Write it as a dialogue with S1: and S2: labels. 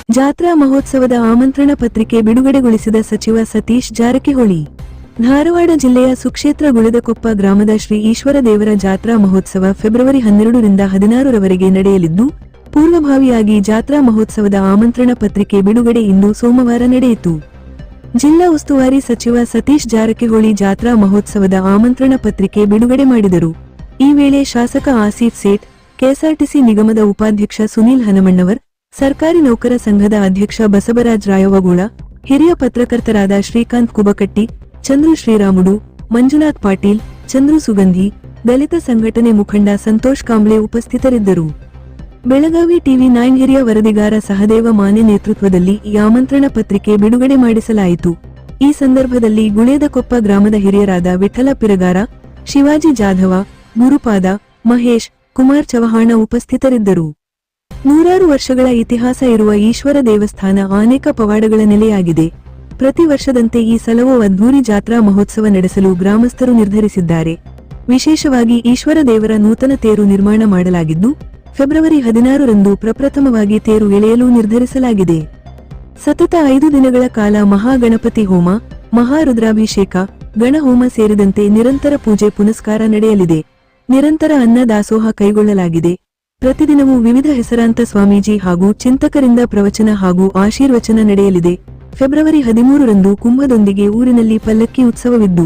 S1: ಜಾತ್ರಾ ಮಹೋತ್ಸವದ ಆಮಂತ್ರಣ ಪತ್ರಿಕೆ ಬಿಡುಗಡೆಗೊಳಿಸಿದ ಸಚಿವ ಸತೀಶ್ ಜಾರಕಿಹೊಳಿ. ಧಾರವಾಡ ಜಿಲ್ಲೆಯ ಸುಕ್ಷೇತ್ರ ಗುಳದಕೊಪ್ಪ ಗ್ರಾಮದ ಶ್ರೀ ಈಶ್ವರ ದೇವರ ಜಾತ್ರಾ ಮಹೋತ್ಸವ ಫೆಬ್ರವರಿ 12 ರಿಂದ 16 ರವರೆಗೆ ನಡೆಯಲಿದ್ದು, ಪೂರ್ವಭಾವಿಯಾಗಿ ಜಾತ್ರಾ ಮಹೋತ್ಸವದ ಆಮಂತ್ರಣ ಪತ್ರಿಕೆ ಬಿಡುಗಡೆ ಇಂದು ಸೋಮವಾರ ನಡೆಯಿತು. ಜಿಲ್ಲಾ ಉಸ್ತುವಾರಿ ಸಚಿವ ಸತೀಶ್ ಜಾರಕಿಹೊಳಿ ಜಾತ್ರಾ ಮಹೋತ್ಸವದ ಆಮಂತ್ರಣ ಪತ್ರಿಕೆ ಬಿಡುಗಡೆ ಮಾಡಿದರು. ಈ ವೇಳೆ ಶಾಸಕ ಆಸೀಫ್ ಸೇಠ್, ಕೆಎಸ್ಆರ್ಟಿಸಿ ನಿಗಮದ ಉಪಾಧ್ಯಕ್ಷ ಸುನೀಲ್ ಹನಮಣ್ಣವರ್, ಸರ್ಕಾರಿ ನೌಕರ ಸಂಘದ ಅಧ್ಯಕ್ಷ ಬಸವರಾಜ ರಾಯವಗೂಳ, ಹಿರಿಯ ಪತ್ರಕರ್ತರಾದ ಶ್ರೀಕಾಂತ್ ಕುಬಕಟ್ಟಿ, ಚಂದ್ರು ಶ್ರೀರಾಮುಡು, ಮಂಜುನಾಥ್ ಪಾಟೀಲ್, ಚಂದ್ರು ಸುಗಂಧಿ, ದಲಿತ ಸಂಘಟನೆ ಮುಖಂಡ ಸಂತೋಷ್ ಕಾಂಬ್ಳೆ ಉಪಸ್ಥಿತರಿದ್ದರು. ಬೆಳಗಾವಿ ಟಿವಿ9 ಹಿರಿಯ ವರದಿಗಾರ ಸಹದೇವ ಮಾನೆ ನೇತೃತ್ವದಲ್ಲಿ ಈ ಆಮಂತ್ರಣ ಪತ್ರಿಕೆ ಬಿಡುಗಡೆ ಮಾಡಿಸಲಾಯಿತು. ಈ ಸಂದರ್ಭದಲ್ಲಿ ಗುಳೇದಕೊಪ್ಪ ಗ್ರಾಮದ ಹಿರಿಯರಾದ ವಿಠಲ ಪಿರಗಾರ, ಶಿವಾಜಿ ಜಾಧವ, ಗುರುಪಾದ, ಮಹೇಶ್, ಕುಮಾರ್ ಚವಹಾಣ ಉಪಸ್ಥಿತರಿದ್ದರು. ನೂರಾರು ವರ್ಷಗಳ ಇತಿಹಾಸ ಇರುವ ಈಶ್ವರ ದೇವಸ್ಥಾನ ಅನೇಕ ಪವಾಡಗಳ ನೆಲೆಯಾಗಿದೆ. ಪ್ರತಿ ವರ್ಷದಂತೆ ಈ ಸಲವೂ ಅದ್ಧೂರಿ ಜಾತ್ರಾ ಮಹೋತ್ಸವ ನಡೆಸಲು ಗ್ರಾಮಸ್ಥರು ನಿರ್ಧರಿಸಿದ್ದಾರೆ. ವಿಶೇಷವಾಗಿ ಈಶ್ವರ ದೇವರ ನೂತನ ತೇರು ನಿರ್ಮಾಣ ಮಾಡಲಾಗಿದ್ದು, ಫೆಬ್ರವರಿ 16 ರಂದು ಪ್ರಪ್ರಥಮವಾಗಿ ತೇರು ಎಳೆಯಲು ನಿರ್ಧರಿಸಲಾಗಿದೆ. ಸತತ 5 ದಿನಗಳ ಕಾಲ ಮಹಾಗಣಪತಿ ಹೋಮ, ಮಹಾರುದ್ರಾಭಿಷೇಕ, ಗಣಹೋಮ ಸೇರಿದಂತೆ ನಿರಂತರ ಪೂಜೆ ಪುನಸ್ಕಾರ ನಡೆಯಲಿದೆ. ನಿರಂತರ ಅನ್ನ ದಾಸೋಹ ಕೈಗೊಳ್ಳಲಾಗಿದೆ. ಪ್ರತಿದಿನವೂ ವಿವಿಧ ಹೆಸರಾಂತ ಸ್ವಾಮೀಜಿ ಹಾಗೂ ಚಿಂತಕರಿಂದ ಪ್ರವಚನ ಹಾಗೂ ಆಶೀರ್ವಚನ ನಡೆಯಲಿದೆ. ಫೆಬ್ರವರಿ 13 ರಂದು ಕುಂಭದೊಂದಿಗೆ ಊರಿನಲ್ಲಿ ಪಲ್ಲಕ್ಕಿ ಉತ್ಸವವಿದ್ದು